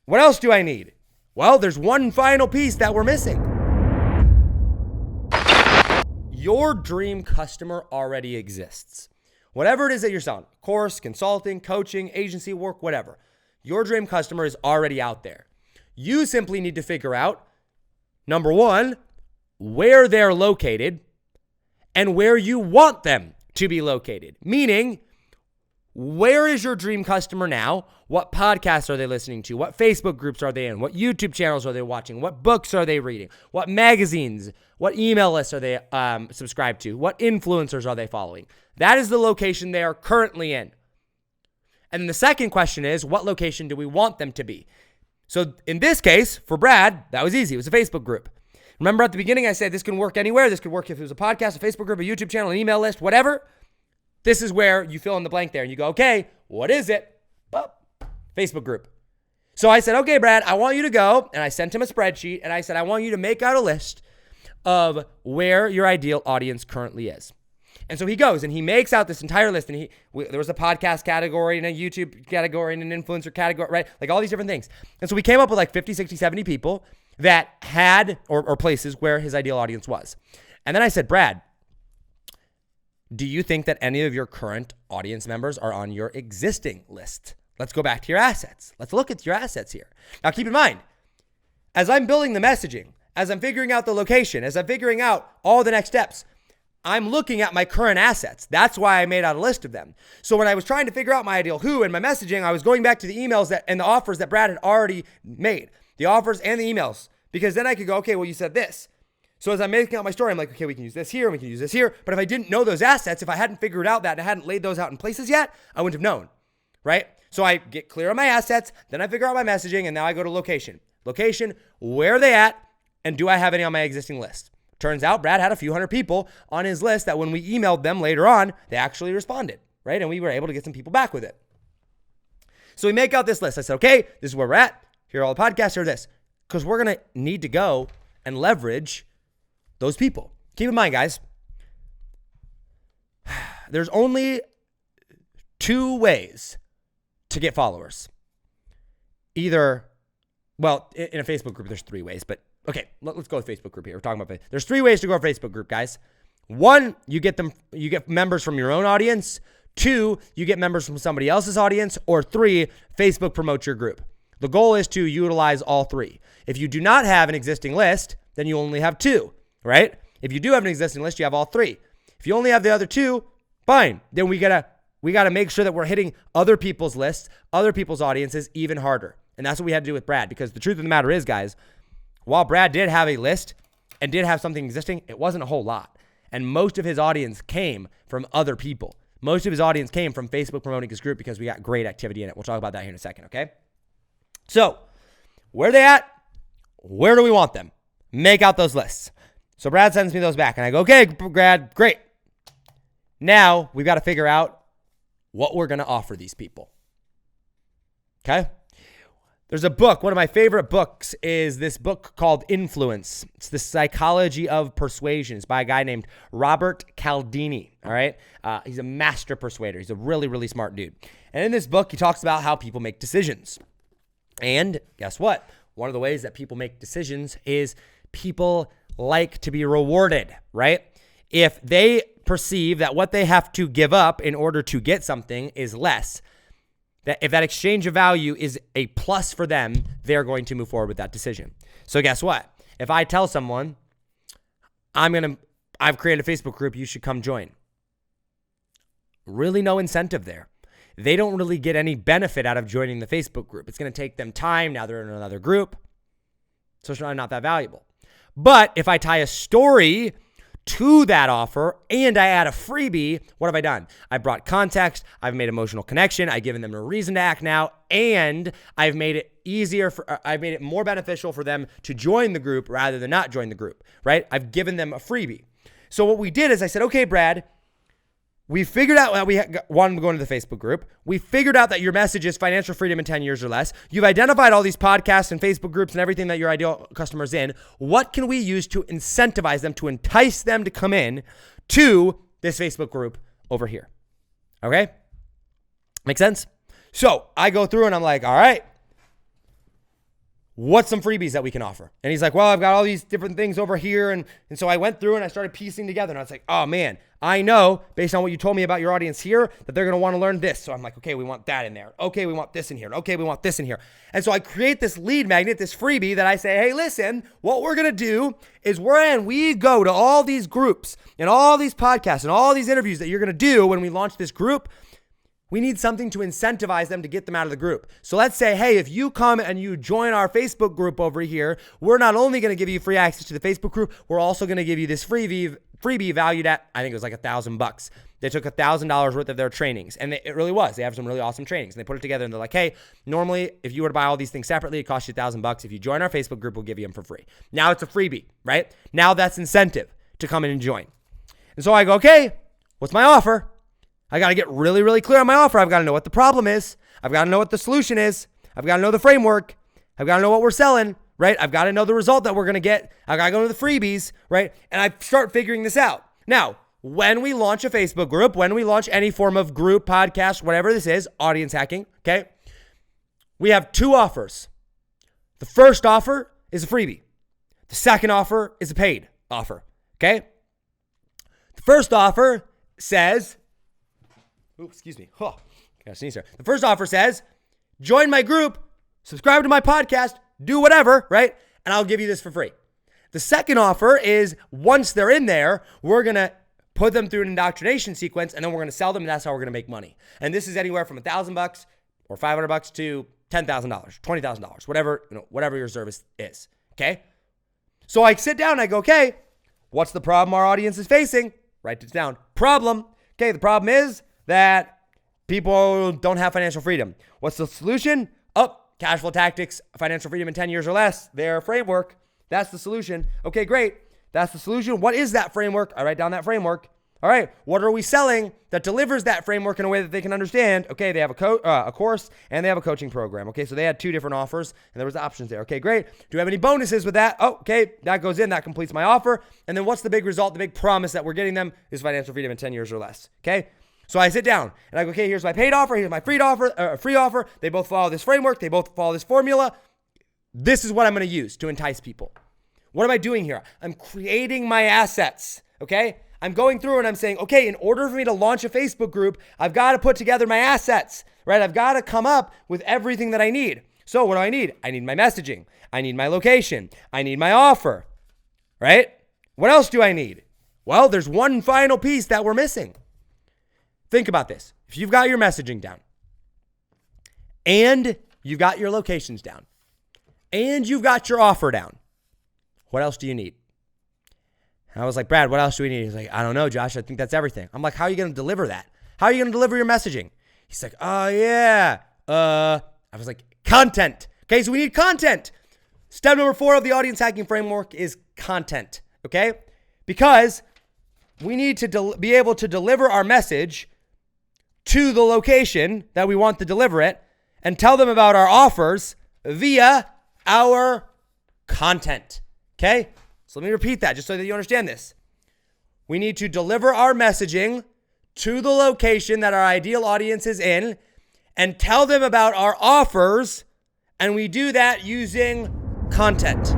What else do I need? Well, there's one final piece that we're missing. Your dream customer already exists. Whatever it is that you're selling, course, consulting, coaching, agency work, whatever. Your dream customer is already out there. You simply need to figure out, number one, where they're located and where you want them to be located. Meaning, where is your dream customer now? What podcasts are they listening to? What Facebook groups are they in? What YouTube channels are they watching? What books are they reading? What magazines? What email lists are they subscribed to? What influencers are they following? That is the location they are currently in. And then the second question is, what location do we want them to be? So in this case, for Brad, that was easy. It was a Facebook group. Remember at the beginning, I said this can work anywhere. This could work if it was a podcast, a Facebook group, a YouTube channel, an email list, whatever. This is where you fill in the blank there and you go, okay, what is it? Facebook group. So I said, okay, Brad, I want you to go. And I sent him a spreadsheet and I said, I want you to make out a list of where your ideal audience currently is. And so he goes and he makes out this entire list. And there was a podcast category and a YouTube category and an influencer category, right? Like all these different things. And so we came up with like 50, 60, 70 people that had, or places where his ideal audience was. And then I said, Brad, do you think that any of your current audience members are on your existing list? Let's go back to your assets. Let's look at your assets here. Now keep in mind, as I'm building the messaging, as I'm figuring out the location, as I'm figuring out all the next steps, I'm looking at my current assets. That's why I made out a list of them. So when I was trying to figure out my ideal who and my messaging, I was going back to the emails and the offers that Brad had already made, the offers and the emails, because then I could go, okay, well, you said this. So as I'm making out my story, I'm like, okay, we can use this here, and we can use this here. But if I didn't know those assets, if I hadn't figured out that and I hadn't laid those out in places yet, I wouldn't have known, right? So I get clear on my assets, then I figure out my messaging, and now I go to location. Location, where are they at, and do I have any on my existing list? Turns out Brad had a few hundred people on his list that when we emailed them later on, they actually responded, right? And we were able to get some people back with it. So we make out this list. I said, okay, this is where we're at. Here are all the podcasts, here are this. Because we're going to need to go and leverage those people. Keep in mind, guys, there's only two ways to get followers. Either, well, in a Facebook group, there's three ways, but okay, let's go with Facebook group here. We're talking about, there's three ways to grow a Facebook group, guys. One, you get members from your own audience. Two, you get members from somebody else's audience. Or three, Facebook promotes your group. The goal is to utilize all three. If you do not have an existing list, then you only have two, right? If you do have an existing list, you have all three. If you only have the other two, fine. Then we gotta make sure that we're hitting other people's lists, other people's audiences even harder. And that's what we had to do with Brad, because the truth of the matter is, guys, while Brad did have a list and did have something existing, it wasn't a whole lot. And most of his audience came from other people. Most of his audience came from Facebook promoting his group because we got great activity in it. We'll talk about that here in a second, okay? So, where are they at? Where do we want them? Make out those lists. So Brad sends me those back and I go, okay, Brad, great. Now we've got to figure out what we're going to offer these people. Okay? There's a book. One of my favorite books is this book called Influence. It's The Psychology of Persuasion. It's by a guy named Robert Cialdini. All right. He's a master persuader. He's a really, really smart dude. And in this book, he talks about how people make decisions. And guess what? One of the ways that people make decisions is people like to be rewarded, right? If they perceive that what they have to give up in order to get something is less, that if that exchange of value is a plus for them, they're going to move forward with that decision. So guess what? If I tell someone, I've created a Facebook group, you should come join. Really no incentive there. They don't really get any benefit out of joining the Facebook group. It's going to take them time. Now they're in another group. So it's not that valuable. But if I tie a story to that offer and I add a freebie, what have I done? I brought context. I've made emotional connection. I've given them a reason to act now. And I've made it I've made it more beneficial for them to join the group rather than not join the group, right? I've given them a freebie. So what we did is I said, okay, Brad, we figured out that we wanted to go into the Facebook group. We figured out that your message is financial freedom in 10 years or less. You've identified all these podcasts and Facebook groups and everything that your ideal customer's in. What can we use to incentivize them, to entice them to come in to this Facebook group over here? Okay? Make sense? So I go through and I'm like, all right, what's some freebies that we can offer? And he's like, well, I've got all these different things over here. And so I went through and I started piecing together. And I was like, oh man, I know based on what you told me about your audience here that they're going to want to learn this. So I'm like, okay, we want that in there. Okay, we want this in here. Okay, we want this in here. And so I create this lead magnet, this freebie that I say, hey, listen, what we're going to do is we go to all these groups and all these podcasts and all these interviews that you're going to do when we launch this group. We need something to incentivize them to get them out of the group. So let's say, hey, if you come and you join our Facebook group over here, we're not only going to give you free access to the Facebook group, we're also going to give you this freebie valued at, I think it was like $1,000. They took $1,000 worth of their trainings, and it really was. They have some really awesome trainings, and they put it together, and they're like, hey, normally if you were to buy all these things separately, it costs you $1,000. If you join our Facebook group, we'll give you them for free. Now it's a freebie, right? Now that's incentive to come in and join. And so I go, okay, what's my offer? I got to get really, really clear on my offer. I've got to know what the problem is. I've got to know what the solution is. I've got to know the framework. I've got to know what we're selling, right? I've got to know the result that we're going to get. I've got to go to the freebies, right? And I start figuring this out. Now, when we launch a Facebook group, when we launch any form of group, podcast, whatever this is, audience hacking, okay? We have two offers. The first offer is a freebie. The second offer is a paid offer, okay? The first offer says... excuse me. Oh, gotta sneeze here. The first offer says, join my group, subscribe to my podcast, do whatever, right? And I'll give you this for free. The second offer is once they're in there, we're going to put them through an indoctrination sequence and then we're going to sell them and that's how we're going to make money. And this is anywhere from $1,000 or $500 to $10,000, $20,000, whatever your service is. Okay. So I sit down and I go, okay, what's the problem our audience is facing? Write it down. Problem. Okay. The problem is that people don't have financial freedom. What's the solution? Cash flow tactics, financial freedom in 10 years or less, their framework. That's the solution. Okay, great. That's the solution. What is that framework? I write down that framework. All right, what are we selling that delivers that framework in a way that they can understand? Okay, they have a course and they have a coaching program. Okay, so they had two different offers and there was options there. Okay, great. Do we have any bonuses with that? Oh, okay, that goes in, that completes my offer. And then what's the big result? The big promise that we're getting them is financial freedom in 10 years or less. Okay. So I sit down and I go, okay, here's my paid offer. Here's my free offer. They both follow this framework. They both follow this formula. This is what I'm going to use to entice people. What am I doing here? I'm creating my assets. Okay. I'm going through and I'm saying, okay, in order for me to launch a Facebook group, I've got to put together my assets, right? I've got to come up with everything that I need. So what do I need? I need my messaging. I need my location. I need my offer, right? What else do I need? Well, there's one final piece that we're missing. Think about this. If you've got your messaging down and you've got your locations down and you've got your offer down, what else do you need? And I was like, Brad, what else do we need? He's like, I don't know, Josh. I think that's everything. I'm like, how are you going to deliver that? How are you going to deliver your messaging? He's like, oh, yeah. I was like, content. Okay, so we need content. Step number 4 of the audience hacking framework is content. Okay, because we need to be able to deliver our message to the location that we want to deliver it and tell them about our offers via our content. Okay? So let me repeat that just so that you understand this. We need to deliver our messaging to the location that our ideal audience is in and tell them about our offers. And we do that using content.